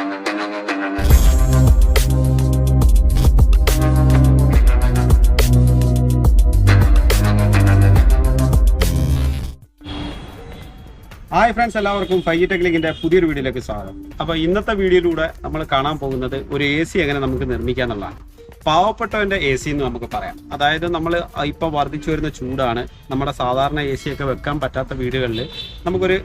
Hi friends, എല്ലാവർക്കും five G ടെക്നിക്കിന്റെ പുതിയൊരു വീഡിയോയിലേക്ക് സ്വാഗതം. അപ്പോൾ ഇന്നത്തെ വീഡിയോയിലൂടെ നമ്മൾ കാണാൻ പോകുന്നത് ഒരു എ സി എങ്ങനെ നമുക്ക് നിർമ്മിക്കാന്നുള്ളതാണ്. പാവപ്പെട്ടവന്റെ എ സി എന്ന് നമുക്ക് പറയാം. അതായത് നമ്മൾ ഇപ്പോൾ വർദ്ധിച്ചു വരുന്ന ചൂടാണ്. നമ്മുടെ സാധാരണ എ സി ഒക്കെ വെക്കാൻ പറ്റാത്ത വീടുകളിൽ നമുക്കൊരു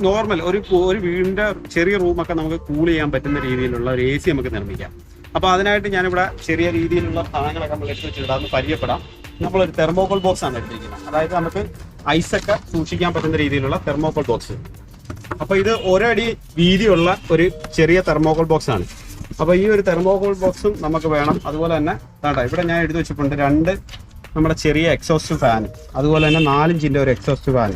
നോർമൽ ഒരു വീടിന്റെ ചെറിയ റൂമൊക്കെ നമുക്ക് കൂൾ ചെയ്യാൻ പറ്റുന്ന രീതിയിലുള്ള ഒരു എ സി നമുക്ക് നിർമ്മിക്കാം. അപ്പോൾ അതിനായിട്ട് ഞാനിവിടെ ചെറിയ രീതിയിലുള്ള സാധനങ്ങളൊക്കെ നമ്മൾ എടുത്ത് വെച്ചിടാമെന്ന് പരിചയപ്പെടാം. നമ്മളൊരു തെർമോകോൾ ബോക്സ് ആണ് എടുത്തിരിക്കുന്നത്. അതായത് നമുക്ക് ഐസൊക്കെ സൂക്ഷിക്കാൻ പറ്റുന്ന രീതിയിലുള്ള തെർമോകോൾ ബോക്സ്. അപ്പോൾ ഇത് ഒരടി വീതിയുള്ള ഒരു ചെറിയ തെർമോകോൾ ബോക്സ് ആണ്. അപ്പോൾ ഈ ഒരു തെർമോകോൾ ബോക്സും നമുക്ക് വേണം. അതുപോലെ തന്നെ ഇവിടെ ഞാൻ എഴുതി വെച്ചിട്ടുണ്ട് 2 നമ്മുടെ ചെറിയ എക്സോസ്റ്റ് ഫാൻ, അതുപോലെ തന്നെ 4 ഇഞ്ചിൻ്റെ ഒരു എക്സോസ്റ്റ് ഫാൻ.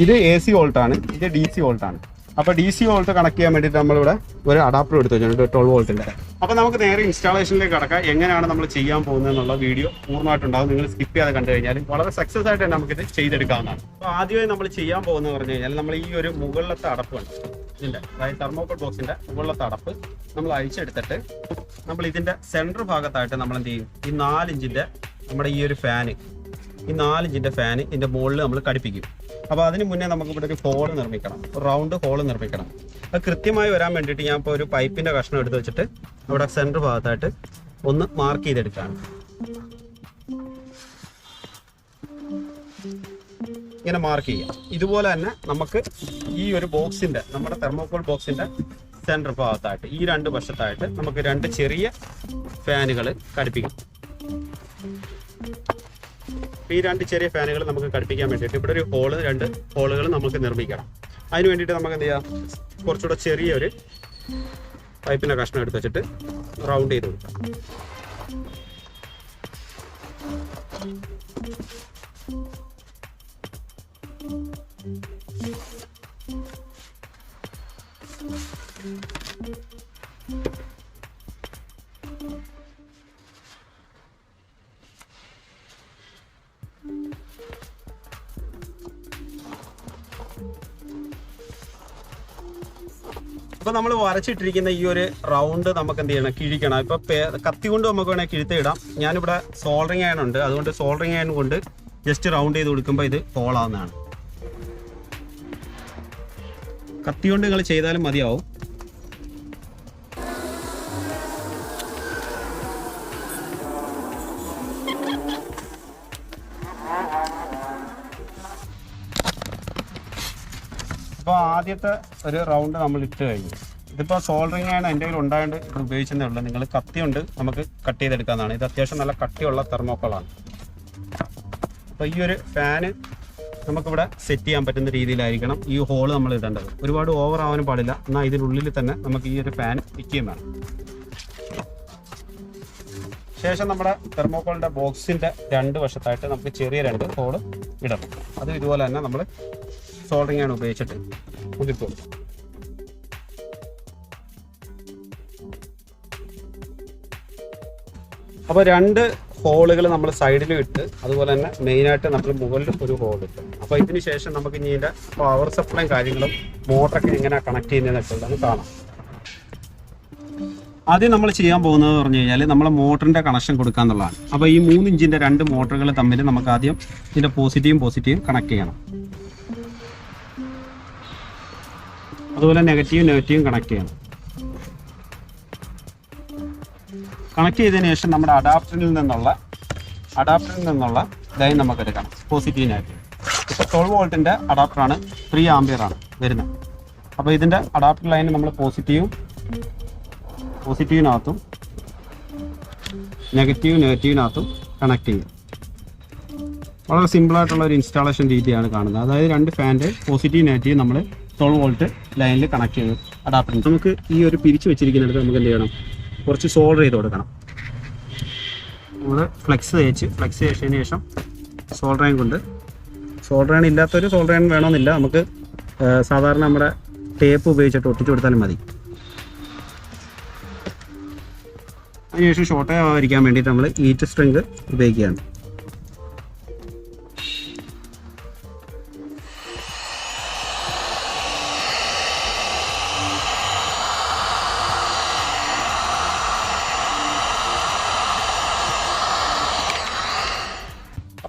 ഇത് AC വോൾട്ടാണ്, ഇത് DC വോൾട്ടാണ്. അപ്പോൾ DC വോൾട്ട് കണക്ട് ചെയ്യാൻ വേണ്ടിയിട്ട് നമ്മളിവിടെ ഒരു അഡാപ്റ്റർ എടുത്ത് വെച്ചിട്ടുണ്ട് 12 വോൾട്ടിൻ്റെ. അപ്പോൾ നമുക്ക് നേരെ ഇൻസ്റ്റാളേഷനിലേക്ക് കടക്കാം. എങ്ങനെയാണ് നമ്മൾ ചെയ്യാൻ പോകുന്നത് എന്നുള്ള വീഡിയോ പൂർണ്ണമായിട്ടുണ്ടാകും. നിങ്ങൾ സ്കിപ്പ് ചെയ്യാതെ കണ്ടു കഴിഞ്ഞാൽ വളരെ സക്സസ് ആയിട്ട് തന്നെ നമുക്കിത് ചെയ്തെടുക്കാവുന്നതാണ്. അപ്പോൾ ആദ്യമായി നമ്മൾ ചെയ്യാൻ പോകുന്നത് പറഞ്ഞു കഴിഞ്ഞാൽ നമ്മൾ ഈ ഒരു മുകളിലത്തെ അടപ്പുണ്ട് ഇതിൻ്റെ, അതായത് തെർമോകോൾ ബോക്സിൻ്റെ മുകളിലത്തെ അടപ്പ് നമ്മൾ അഴിച്ചെടുത്തിട്ട് നമ്മൾ ഇതിൻ്റെ സെൻറ്റർ ഭാഗത്തായിട്ട് നമ്മൾ എന്ത് ചെയ്യും, ഈ 4 ഇഞ്ചിൻ്റെ നമ്മുടെ ഈ ഒരു ഫാന്, ഈ 4 ഇഞ്ചിൻ്റെ ഫാന് ഇതിൻ്റെ മുകളിൽ നമ്മൾ ഘടിപ്പിക്കും. അപ്പോൾ അതിന് മുന്നേ നമുക്ക് ഇവിടെ ഒരു ഹോൾ നിർമ്മിക്കണം, ഒരു റൗണ്ട് ഹോൾ നിർമ്മിക്കണം. അത് കൃത്യമായി വരാൻ വേണ്ടിയിട്ട് ഞാൻ ഇപ്പോൾ ഒരു പൈപ്പിൻ്റെ കഷ്ണം എടുത്ത് വെച്ചിട്ട് അവിടെ സെൻറ്റർ ഭാഗത്തായിട്ട് ഒന്ന് മാർക്ക് ചെയ്തെടുക്കുകയാണ്. ഇങ്ങനെ മാർക്ക് ചെയ്യാം. ഇതുപോലെ തന്നെ നമുക്ക് ഈ ഒരു ബോക്സിൻ്റെ, നമ്മുടെ തെർമോകോൾ ബോക്സിൻ്റെ സെൻറ്റർ ഭാഗത്തായിട്ട് ഈ 2 വശത്തായിട്ട് നമുക്ക് 2 ചെറിയ ഫാനുകൾ ഘടിപ്പിക്കാം. ഈ 2 ചെറിയ ഫാനുകൾ നമുക്ക് ഘടിപ്പിക്കാൻ വേണ്ടിയിട്ട് ഇവിടെ ഒരു ഹോള്, 2 ഹോളുകൾ നമുക്ക് നിർമ്മിക്കണം. അതിന് വേണ്ടിയിട്ട് നമുക്ക് എന്ത് ചെയ്യാം, കുറച്ചുകൂടെ ചെറിയൊരു പൈപ്പിൻ്റെ കഷ്ണം എടുത്ത് വെച്ചിട്ട് റൗണ്ട് ചെയ്ത് കൊടുക്കാം. അപ്പോൾ നമ്മൾ വരച്ചിട്ടിരിക്കുന്ന ഈ ഒരു റൗണ്ട് നമുക്ക് എന്ത് ചെയ്യണം, കിഴിക്കണം. ഇപ്പോൾ കത്തി കൊണ്ട് നമുക്ക് വേണമെങ്കിൽ കിഴുത്തിടാം. ഞാനിവിടെ സോൾഡറിങ് അയൺ ഉണ്ട്, അതുകൊണ്ട് സോൾഡറിങ് അയൺ കൊണ്ട് ജസ്റ്റ് റൗണ്ട് ചെയ്ത് കൊടുക്കുമ്പോൾ ഇത് ഹോളാവുന്നതാണ്. കത്തി കൊണ്ട് നിങ്ങൾ ചെയ്താലും മതിയാവും. അപ്പോൾ ആദ്യത്തെ ഒരു റൗണ്ട് നമ്മൾ ഇട്ട് കഴിഞ്ഞു. ഇതിപ്പോൾ സോൾഡറിങ് ആണ് എൻ്റെ കയ്യിൽ ഉണ്ടായതുകൊണ്ട് ഇത് ഉപയോഗിച്ചതേ ഉള്ളൂ. നിങ്ങൾ കത്തി കൊണ്ട് നമുക്ക് കട്ട് ചെയ്തെടുക്കാവുന്നതാണ്. ഇത് അത്യാവശ്യം നല്ല കട്ടിയുള്ള തെർമോക്കോളാണ്. അപ്പോൾ ഈ ഒരു ഫാന് നമുക്കിവിടെ സെറ്റ് ചെയ്യാൻ പറ്റുന്ന രീതിയിലായിരിക്കണം ഈ ഹോള് നമ്മൾ ഇടേണ്ടത്. ഒരുപാട് ഓവർ ആവാനും പാടില്ല, എന്നാൽ ഇതിനുള്ളിൽ തന്നെ നമുക്ക് ഈ ഒരു ഫാൻ പിക്കുകയും വേണം. ശേഷം നമ്മുടെ തെർമോക്കോളിൻ്റെ ബോക്സിൻ്റെ 2 വശത്തായിട്ട് നമുക്ക് ചെറിയ 2 ഹോള് ഇടണം. അതും ഇതുപോലെ തന്നെ നമ്മൾ സോൾഡറിങ് ആണ് ഉപയോഗിച്ചിട്ട് മുതിർത്ത് കൊടുക്കും. അപ്പോൾ 2 ഹോളുകൾ നമ്മൾ സൈഡിലും ഇട്ട്, അതുപോലെ തന്നെ മെയിനായിട്ട് നമ്മൾ മുകളിൽ ഒരു ഹോൾ ഇട്ട്. അപ്പോൾ ഇതിന് ശേഷം നമുക്ക് ഇനി ഇതിൻ്റെ പവർ സപ്ലൈയും കാര്യങ്ങളും മോട്ടറൊക്കെ എങ്ങനെ കണക്ട് ചെയ്യുന്നതെന്നൊക്കെ ഉള്ളത് കാണാം. ആദ്യം നമ്മൾ ചെയ്യാൻ പോകുന്നത് പറഞ്ഞു കഴിഞ്ഞാൽ നമ്മൾ മോട്ടറിൻ്റെ കണക്ഷൻ കൊടുക്കുക എന്നുള്ളതാണ്. അപ്പോൾ ഈ 3 ഇഞ്ചിൻ്റെ 2 മോട്ടറുകൾ തമ്മിൽ നമുക്ക് ആദ്യം ഇതിൻ്റെ പോസിറ്റീവും കണക്ട് ചെയ്യണം. അതുപോലെ നെഗറ്റീവും കണക്ട് ചെയ്യണം. കണക്ട് ചെയ്തതിന് ശേഷം നമ്മുടെ അഡാപ്റ്ററിൽ നിന്നുള്ള ലൈൻ നമുക്ക് എടുക്കണം പോസിറ്റീവിനായിട്ട്. ഇപ്പോൾ 12 വോൾട്ടിൻ്റെ അഡാപ്റ്ററാണ്, 3 ആംപിയറാണ് വരുന്നത്. അപ്പോൾ ഇതിൻ്റെ അഡാപ്റ്റർ ലൈൻ നമ്മൾ പോസിറ്റീവിനകത്തും നെഗറ്റീവിനകത്തും കണക്ട് ചെയ്യും. വളരെ സിമ്പിളായിട്ടുള്ള ഒരു ഇൻസ്റ്റാളേഷൻ രീതിയാണ് കാണുന്നത്. അതായത് 2 ഫാൻ്റെ പോസിറ്റീവ് നെഗറ്റീവ് നമ്മൾ 12 വോൾട്ട് ലൈനിൽ കണക്ട് ചെയ്ത് അഡാപ്റ്റർ. നമുക്ക് ഈ ഒരു പിരിച്ച് വെച്ചിരിക്കുന്നിടത്ത് നമുക്ക് എന്ത് ചെയ്യണം, കുറച്ച് സോൾഡർ ചെയ്ത് കൊടുക്കണം. നമ്മൾ ഫ്ലെക്സ് തേച്ചതിന് ശേഷം സോൾഡർ അയൺ ഇല്ലാത്തൊരു സോൾഡർ അയൺ വേണമെന്നില്ല, നമുക്ക് സാധാരണ നമ്മുടെ ടേപ്പ് ഉപയോഗിച്ചിട്ട് ഒട്ടിച്ചു കൊടുത്താലും മതി. അതിനുശേഷം ഷോർട്ടേജ് ആവാതിരിക്കാൻ വേണ്ടിയിട്ട് നമ്മൾ ഹീറ്റ് സ്ട്രിങ് ഉപയോഗിക്കുകയാണ്.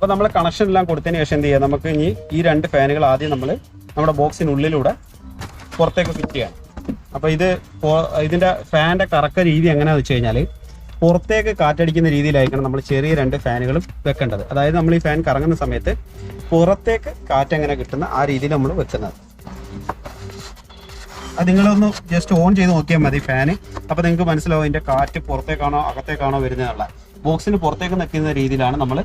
അപ്പോൾ നമ്മൾ കണക്ഷൻ എല്ലാം കൊടുത്തതിന് ശേഷം എന്ത് ചെയ്യുക, നമുക്ക് ഇനി ഈ 2 ഫാനുകൾ ആദ്യം നമ്മൾ നമ്മുടെ ബോക്സിനുള്ളിലൂടെ പുറത്തേക്ക് ഫിറ്റ് ചെയ്യാം. അപ്പോൾ ഇതിൻ്റെ ഫാനിൻ്റെ കറക്ക രീതി എങ്ങനെയാണെന്ന് വെച്ച് കഴിഞ്ഞാൽ പുറത്തേക്ക് കാറ്റടിക്കുന്ന രീതിയിലായിരിക്കണം നമ്മൾ ചെറിയ 2 ഫാനുകളും വെക്കേണ്ടത്. അതായത് നമ്മൾ ഈ ഫാൻ കറങ്ങുന്ന സമയത്ത് പുറത്തേക്ക് കാറ്റ് എങ്ങനെ കിട്ടുന്ന ആ രീതിയിൽ നമ്മൾ വെക്കുന്നത്. അത് നിങ്ങളൊന്ന് ജസ്റ്റ് ഓൺ ചെയ്ത് നോക്കിയാൽ മതി ഫാന്. അപ്പോൾ നിങ്ങൾക്ക് മനസ്സിലാവും ഇതിൻ്റെ കാറ്റ് പുറത്തേക്കാണോ അകത്തേക്കാണോ വരുന്നതെന്നുള്ള. ബോക്സിന് പുറത്തേക്ക് നിൽക്കുന്ന രീതിയിലാണ് നമ്മൾ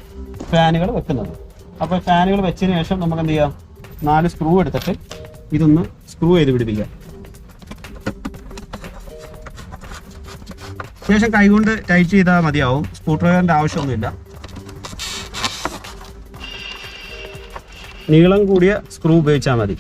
ഫാനുകൾ വെക്കുന്നത്. അപ്പോൾ ഫാനുകൾ വെച്ചതിന് ശേഷം നമുക്ക് എന്ത് ചെയ്യാം, 4 സ്ക്രൂ എടുത്തിട്ട് ഇതൊന്ന് സ്ക്രൂ ചെയ്ത് പിടിപ്പിക്കാം. ശേഷം കൈകൊണ്ട് ടൈറ്റ് ചെയ്താൽ മതിയാവും, സ്ക്രൂ ഡ്രൈവറിൻ്റെ ആവശ്യമൊന്നുമില്ല. നീളം കൂടിയ സ്ക്രൂ ഉപയോഗിച്ചാൽ മതി.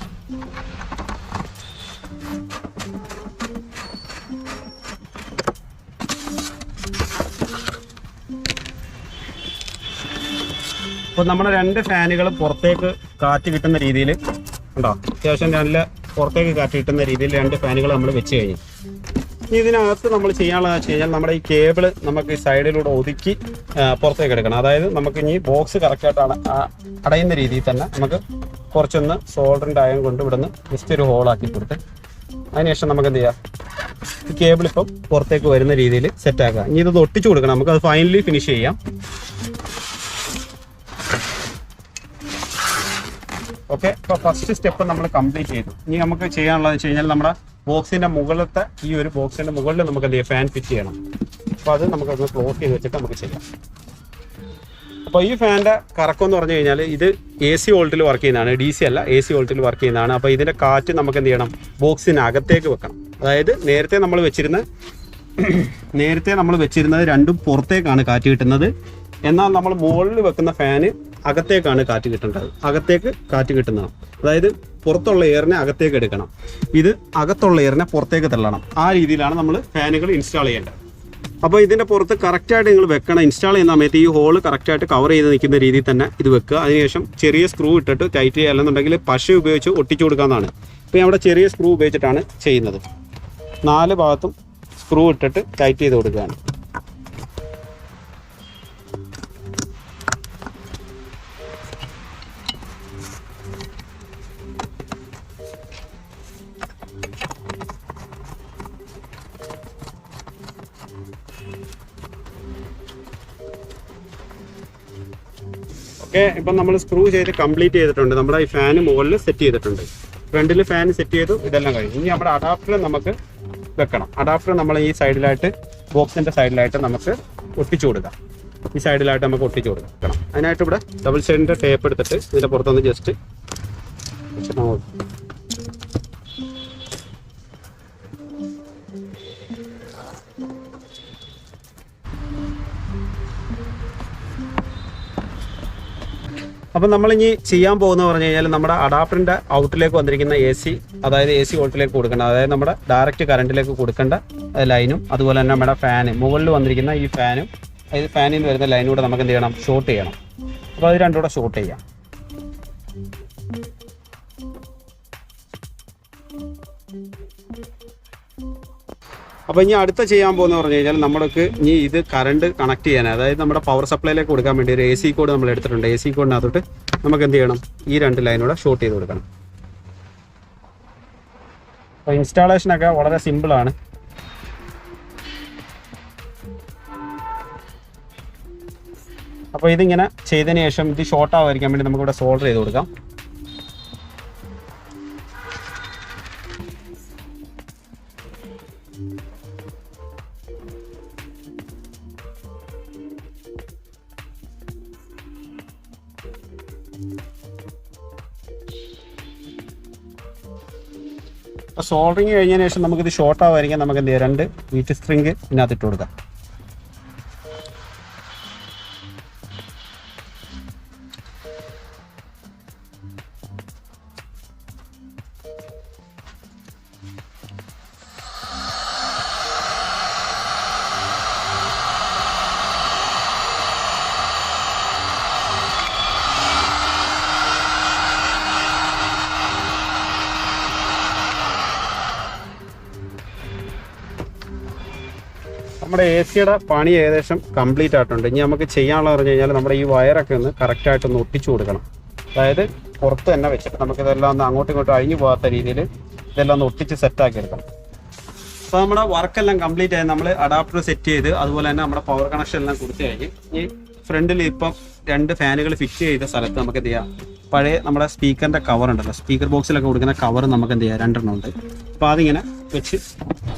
അപ്പോൾ നമ്മുടെ 2 ഫാനുകൾ പുറത്തേക്ക് കാറ്റ് കിട്ടുന്ന രീതിയിൽ ഉണ്ടോ, അത്യാവശ്യം നല്ല പുറത്തേക്ക് കാറ്റ് കിട്ടുന്ന രീതിയിൽ 2 ഫാനുകൾ നമ്മൾ വെച്ച് കഴിഞ്ഞു. ഇനി ഇതിനകത്ത് നമ്മൾ ചെയ്യാനുള്ളതെന്ന് വെച്ച് കഴിഞ്ഞാൽ നമ്മുടെ ഈ കേബിള് നമുക്ക് ഈ സൈഡിലൂടെ ഒതുക്കി പുറത്തേക്ക് എടുക്കണം. അതായത് നമുക്ക് ഇനി ബോക്സ് കറക്റ്റായിട്ടാണ് അടയുന്ന രീതിയിൽ തന്നെ നമുക്ക് കുറച്ചൊന്ന് സോൾഡറിൻ്റെ അയം കൊണ്ട് ഇവിടുന്ന് ജസ്റ്റ് ഒരു ഹോളാക്കി കൊടുത്ത് അതിനുശേഷം നമുക്ക് എന്ത് ചെയ്യാം, ഈ കേബിൾ ഇപ്പം പുറത്തേക്ക് വരുന്ന രീതിയിൽ സെറ്റാക്കുക. ഇനി ഇതൊന്ന് ഒട്ടിച്ചു കൊടുക്കണം, നമുക്കത് ഫൈനലി ഫിനിഷ് ചെയ്യാം. ഓക്കെ, ഇപ്പോൾ ഫസ്റ്റ് സ്റ്റെപ്പ് നമ്മൾ കംപ്ലീറ്റ് ചെയ്തു. ഇനി നമുക്ക് ചെയ്യാനുള്ളതെന്ന് വെച്ച് കഴിഞ്ഞാൽ നമ്മുടെ ബോക്സിൻ്റെ മുകളിലത്തെ ഈ ഒരു ബോക്സിൻ്റെ മുകളിൽ നമുക്ക് എന്ത് ചെയ്യാം, ഫാൻ ഫിറ്റ് ചെയ്യണം. അപ്പോൾ അത് നമുക്കൊന്ന് ക്ലോസ് ചെയ്ത് വെച്ചിട്ട് നമുക്ക് ചെയ്യാം. അപ്പോൾ ഈ ഫാനിൻ്റെ കറക്കം എന്ന് പറഞ്ഞു കഴിഞ്ഞാൽ ഇത് AC വോൾട്ടിൽ വർക്ക് ചെയ്യുന്നതാണ്, DC അല്ല, AC വോൾട്ടിൽ വർക്ക് ചെയ്യുന്നതാണ്. അപ്പോൾ ഇതിൻ്റെ കാറ്റ് നമുക്ക് എന്ത് ചെയ്യണം, ബോക്സിനകത്തേക്ക് വെക്കണം. അതായത് നേരത്തെ നമ്മൾ വെച്ചിരുന്നത് രണ്ടും പുറത്തേക്കാണ് കാറ്റ് കിട്ടുന്നത്. എന്നാൽ നമ്മൾ മുകളിൽ വെക്കുന്ന ഫാന് അകത്തേക്കാണ് കാറ്റ് കിട്ടേണ്ടത്, അകത്തേക്ക് കാറ്റ് കിട്ടുന്നതാണ്. അതായത് പുറത്തുള്ള എയറിനെ അകത്തേക്ക് എടുക്കണം, ഇത് അകത്തുള്ള എയറിനെ പുറത്തേക്ക് തള്ളണം. ആ രീതിയിലാണ് നമ്മൾ ഫാനുകൾ ഇൻസ്റ്റാൾ ചെയ്യേണ്ടത്. അപ്പോൾ ഇതിൻ്റെ പുറത്ത് കറക്റ്റായിട്ട് നിങ്ങൾ വെക്കണം. ഇൻസ്റ്റാൾ ചെയ്യുന്ന സമയത്ത് ഈ ഹോള് കറക്റ്റായിട്ട് കവർ ചെയ്ത് നിൽക്കുന്ന രീതിയിൽ തന്നെ ഇത് വെക്കുക. അതിനുശേഷം ചെറിയ സ്ക്രൂ ഇട്ടിട്ട് ടൈറ്റ് ചെയ്യുക, അല്ലെന്നുണ്ടെങ്കിൽ പശ ഉപയോഗിച്ച് ഒട്ടിച്ചു കൊടുക്കാവുന്നതാണ്. ഇപ്പോൾ അവിടെ ചെറിയ സ്ക്രൂ ഉപയോഗിച്ചിട്ടാണ് ചെയ്യുന്നത്. 4 ഭാഗത്തും സ്ക്രൂ ഇട്ടിട്ട് ടൈറ്റ് ചെയ്ത് കൊടുക്കുകയാണ്. ഓക്കെ, ഇപ്പം നമ്മൾ സ്ക്രൂ ചെയ്ത് കംപ്ലീറ്റ് ചെയ്തിട്ടുണ്ട്. നമ്മുടെ ഈ ഫാന് മുകളിൽ സെറ്റ് ചെയ്തിട്ടുണ്ട്, ഫ്രണ്ടിൽ ഫാൻ സെറ്റ് ചെയ്തു, ഇതെല്ലാം കഴിഞ്ഞു. ഇനി നമ്മുടെ അഡാപ്റ്റർ നമുക്ക് വെക്കണം. അഡാപ്റ്റർ നമ്മൾ ഈ സൈഡിലായിട്ട് ബോക്സിൻ്റെ സൈഡിലായിട്ട് നമുക്ക് ഒട്ടിച്ചു കൊടുക്കാം. ഈ സൈഡിലായിട്ട് നമുക്ക് ഒട്ടിച്ചു കൊടുക്കണം. അതിനായിട്ട് ഇവിടെ ഡബിൾ സൈഡിൻ്റെ ടേപ്പ് എടുത്തിട്ട് ഇതിൻ്റെ പുറത്തൊന്ന് ജസ്റ്റ് അപ്പം നമ്മളിനി ചെയ്യാൻ പോകുന്ന പറഞ്ഞു കഴിഞ്ഞാൽ നമ്മുടെ അഡാപ്റ്ററിൻ്റെ ഔട്ടിലേക്ക് വന്നിരിക്കുന്ന AC, അതായത് AC വോൾട്ടിലേക്ക് കൊടുക്കേണ്ട, അതായത് നമ്മുടെ ഡയറക്റ്റ് കറണ്ടിലേക്ക് കൊടുക്കേണ്ട ലൈനും, അതുപോലെ തന്നെ നമ്മുടെ ഫാന് മുകളിൽ വന്നിരിക്കുന്ന ഈ ഫാനും, അതായത് ഫാനിൽ നിന്ന് വരുന്ന ലൈനൂടെ നമുക്ക് എന്ത് ചെയ്യണം, ഷോർട്ട് ചെയ്യണം. അപ്പോൾ അത് രണ്ടും കൂടെ ഷോർട്ട് ചെയ്യാം. അപ്പോൾ ഇനി അടുത്ത ചെയ്യാൻ പോകുന്ന പറഞ്ഞു കഴിഞ്ഞാൽ നമ്മൾക്ക് ഇനി ഇത് കറണ്ട് കണക്ട് ചെയ്യാൻ, അതായത് നമ്മുടെ പവർ സപ്ലൈയിലേക്ക് കൊടുക്കാൻ വേണ്ടി ഒരു AC കോഡ് നമ്മൾ എടുത്തിട്ടുണ്ട്. AC കോഡിനകത്തോട്ട് നമുക്ക് എന്ത് ചെയ്യണം, ഈ 2 ലൈനൂടെ ഷോർട്ട് ചെയ്ത് കൊടുക്കണം. അപ്പോൾ ഇൻസ്റ്റാളേഷനൊക്കെ വളരെ സിമ്പിളാണ്. അപ്പോൾ ഇതിങ്ങനെ ചെയ്തതിന് ശേഷം ഇത് ഷോർട്ട് ആവാതിരിക്കാൻ വേണ്ടി നമുക്കിവിടെ സോൾഡർ ചെയ്ത് കൊടുക്കാം. അപ്പോൾ സോൾഡറിങ് കഴിഞ്ഞതിന് ശേഷം നമുക്കിത് ഷോർട്ട് ആവാതിരിക്കാൻ നമുക്ക് എന്ത് ചെയ്യാം, 2 വീറ്റ് സ്ട്രിങ് ഇതിനകത്ത് ഇട്ട് കൊടുക്കാം. നമ്മുടെ എ സിയുടെ പണി ഏകദേശം കംപ്ലീറ്റ് ആയിട്ടുണ്ട്. ഇനി നമുക്ക് ചെയ്യാനുള്ളത് പറഞ്ഞു കഴിഞ്ഞാൽ നമ്മുടെ ഈ വയറൊക്കെ ഒന്ന് കറക്റ്റായിട്ടൊന്ന് ഒട്ടിച്ചു കൊടുക്കണം. അതായത് പുറത്ത് തന്നെ വെച്ചിട്ട് നമുക്കിതെല്ലാം ഒന്ന് അങ്ങോട്ടും ഇങ്ങോട്ടും അഴിഞ്ഞു പോകാത്ത രീതിയിൽ ഇതെല്ലാം ഒന്ന് ഒട്ടിച്ച് സെറ്റാക്കി എടുക്കണം. അപ്പോൾ നമ്മുടെ വർക്കെല്ലാം കംപ്ലീറ്റ് ആയി നമ്മൾ അഡാപ്റ്റർ സെറ്റ് ചെയ്ത് അതുപോലെ തന്നെ നമ്മുടെ പവർ കണക്ഷൻ എല്ലാം കൊടുത്തു കഴിഞ്ഞ് ഈ ഫ്രണ്ടിൽ ഇപ്പം 2 ഫാനുകൾ ഫിറ്റ് ചെയ്ത സ്ഥലത്ത് നമുക്ക് എന്ത് ചെയ്യാം, പഴയ നമ്മുടെ സ്പീക്കറിൻ്റെ കവർ ഉണ്ടല്ലോ, സ്പീക്കർ ബോക്സിലൊക്കെ കൊടുക്കുന്ന കവർ നമുക്ക് എന്ത് ചെയ്യാം, 2 ഉണ്ട്. അപ്പോൾ അതിങ്ങനെ വെച്ച്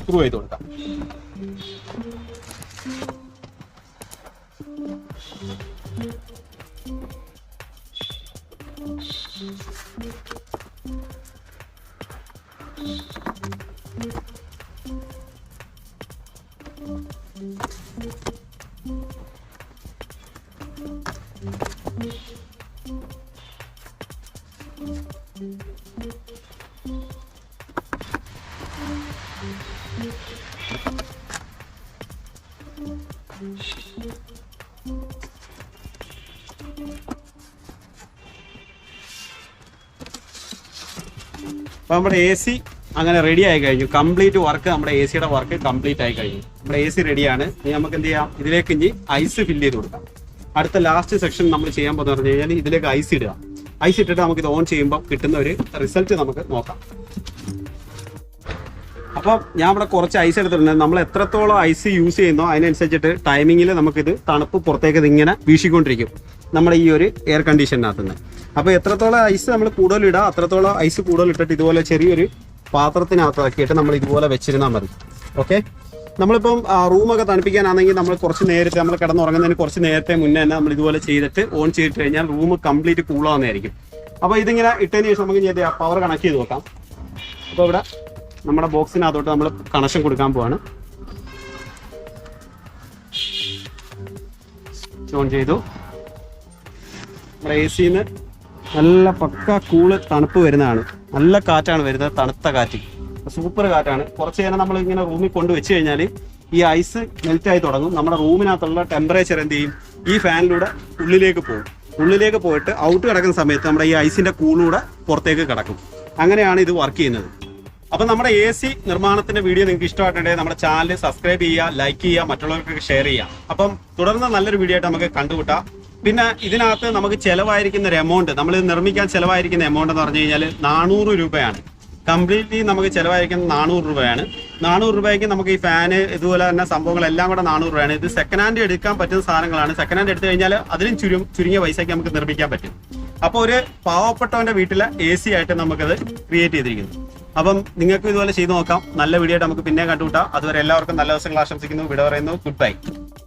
സ്ക്രൂ ചെയ്ത് കൊടുക്കാം. അപ്പോൾ നമ്മുടെ എ സി അങ്ങനെ റെഡി ആയി കഴിഞ്ഞു. കംപ്ലീറ്റ് വർക്ക് നമ്മുടെ എ സിയുടെ വർക്ക് കംപ്ലീറ്റ് ആയി കഴിഞ്ഞു. നമ്മുടെ എ സി റെഡിയാണ്. ഇനി നമുക്ക് എന്ത് ചെയ്യാം, ഇതിലേക്ക് ഇനി ഐസ് ഫില്ല് ചെയ്ത് കൊടുക്കാം. അടുത്ത ലാസ്റ്റ് സെക്ഷൻ നമ്മൾ ചെയ്യാൻ പോകുന്നത് പറഞ്ഞു കഴിഞ്ഞാൽ ഇതിലേക്ക് ഐസ് ഇടുക. ഐസ് ഇട്ടിട്ട് നമുക്ക് ഇത് ഓൺ ചെയ്യുമ്പോൾ കിട്ടുന്ന ഒരു റിസൾട്ട് നമുക്ക് നോക്കാം. അപ്പോൾ ഞാൻ ഇവിടെ കുറച്ച് ഐസ് എടുത്തിട്ടുണ്ട്. നമ്മൾ എത്രത്തോളം ഐസ് യൂസ് ചെയ്യുന്നോ അതിനനുസരിച്ചിട്ട് ടൈമിങ്ങിൽ നമുക്കിത് തണുപ്പ് പുറത്തേക്ക് ഇതിങ്ങനെ വീശിക്കൊണ്ടിരിക്കും നമ്മുടെ ഈ ഒരു എയർ കണ്ടീഷനകത്ത് നിന്ന്. അപ്പോൾ എത്രത്തോളം ഐസ് നമ്മൾ കൂടുതൽ ഇടുക അത്രത്തോളം ഐസ് കൂടുതൽ ഇട്ടിട്ട് ഇതുപോലെ ചെറിയൊരു പാത്രത്തിനകത്താക്കിയിട്ട് നമ്മൾ ഇതുപോലെ വെച്ചിരുന്നാൽ മതി. ഓക്കെ, നമ്മളിപ്പം റൂമൊക്കെ തണുപ്പിക്കാനാണെങ്കിൽ നമ്മൾ കുറച്ച് നേരത്തെ നമ്മൾ കിടന്നുറങ്ങുന്നതിന് കുറച്ച് നേരത്തെ മുന്നേ തന്നെ നമ്മൾ ഇതുപോലെ ചെയ്തിട്ട് ഓൺ ചെയ്തിട്ട് കഴിഞ്ഞാൽ റൂം കംപ്ലീറ്റ് കൂളാവുന്നതായിരിക്കും. അപ്പോൾ ഇതിങ്ങനെ ഇട്ടതിന് ശേഷം നമുക്ക് ചെയ്ത് പവർ കണക്ട് ചെയ്ത് നോക്കാം. അപ്പോൾ ഇവിടെ നമ്മുടെ ബോക്സിനകത്തോട്ട് നമ്മൾ കണക്ഷൻ കൊടുക്കാൻ പോവാണ്. ഓൺ ചെയ്തു. നമ്മുടെ എ സിന്ന് നല്ല പക്ക കൂള് തണുപ്പ് വരുന്നതാണ്. നല്ല കാറ്റാണ് വരുന്നത്, തണുത്ത കാറ്റ്, സൂപ്പർ കാറ്റാണ്. കുറച്ച് നേരം നമ്മൾ ഇങ്ങനെ റൂമിൽ കൊണ്ട് വെച്ച് കഴിഞ്ഞാൽ ഈ ഐസ് മെൽറ്റായി തുടങ്ങും. നമ്മുടെ റൂമിനകത്തുള്ള ടെമ്പറേച്ചർ എന്ത് ചെയ്യും, ഈ ഫാനിലൂടെ ഉള്ളിലേക്ക് പോകും. ഉള്ളിലേക്ക് പോയിട്ട് ഔട്ട് കിടക്കുന്ന സമയത്ത് നമ്മുടെ ഈ ഐസിന്റെ കൂളൂടെ പുറത്തേക്ക് കിടക്കും. അങ്ങനെയാണ് ഇത് വർക്ക് ചെയ്യുന്നത്. അപ്പം നമ്മുടെ എ സി നിർമ്മാണത്തിന്റെ വീഡിയോ നിങ്ങൾക്ക് ഇഷ്ടമായിട്ടുണ്ടെങ്കിൽ നമ്മുടെ ചാനൽ സബ്സ്ക്രൈബ് ചെയ്യുക, ലൈക്ക് ചെയ്യുക, മറ്റുള്ളവർക്ക് ഷെയർ ചെയ്യുക. അപ്പം തുടർന്ന് നല്ലൊരു വീഡിയോ ആയിട്ട് നമുക്ക് കണ്ടുമുട്ടാം. പിന്നെ ഇതിനകത്ത് നമുക്ക് ചിലവായിരിക്കുന്ന ഒരു എമൗണ്ട്, നമ്മൾ നിർമ്മിക്കാൻ ചിലവായിരിക്കുന്ന എമൗണ്ട് എന്ന് പറഞ്ഞു കഴിഞ്ഞാൽ 400 രൂപയാണ്. കംപ്ലീറ്റ്ലി നമുക്ക് ചിലവായിരിക്കുന്നത് 400 രൂപയാണ്. 400 രൂപയ്ക്ക് നമുക്ക് ഈ ഫാന് ഇതുപോലെ തന്നെ സംഭവങ്ങളെല്ലാം കൂടെ 400 രൂപയാണ്. ഇത് സെക്കൻഡ് ഹാൻഡ് എടുക്കാൻ പറ്റുന്ന സാധനങ്ങളാണ്. സെക്കൻഡ് ഹാൻഡ് എടുത്തു കഴിഞ്ഞാൽ അതിലും ചുരുങ്ങിയ പൈസയ്ക്ക് നമുക്ക് നിർമ്മിക്കാൻ പറ്റും. അപ്പോൾ ഒരു പാവപ്പെട്ടവന്റെ വീട്ടിലെ എ സി ആയിട്ട് നമുക്കത് ക്രിയേറ്റ് ചെയ്തിരിക്കുന്നു. അപ്പം നിങ്ങൾക്ക് ഇതുപോലെ ചെയ്ത് നോക്കാം. നല്ല വീഡിയോ ആയിട്ട് നമുക്ക് പിന്നെ കണ്ടുകൂട്ടാം. അതുവരെ എല്ലാവർക്കും നല്ല ദിവസങ്ങൾ ആശംസിക്കുന്നു. വിട പറയുന്നു. Good bye.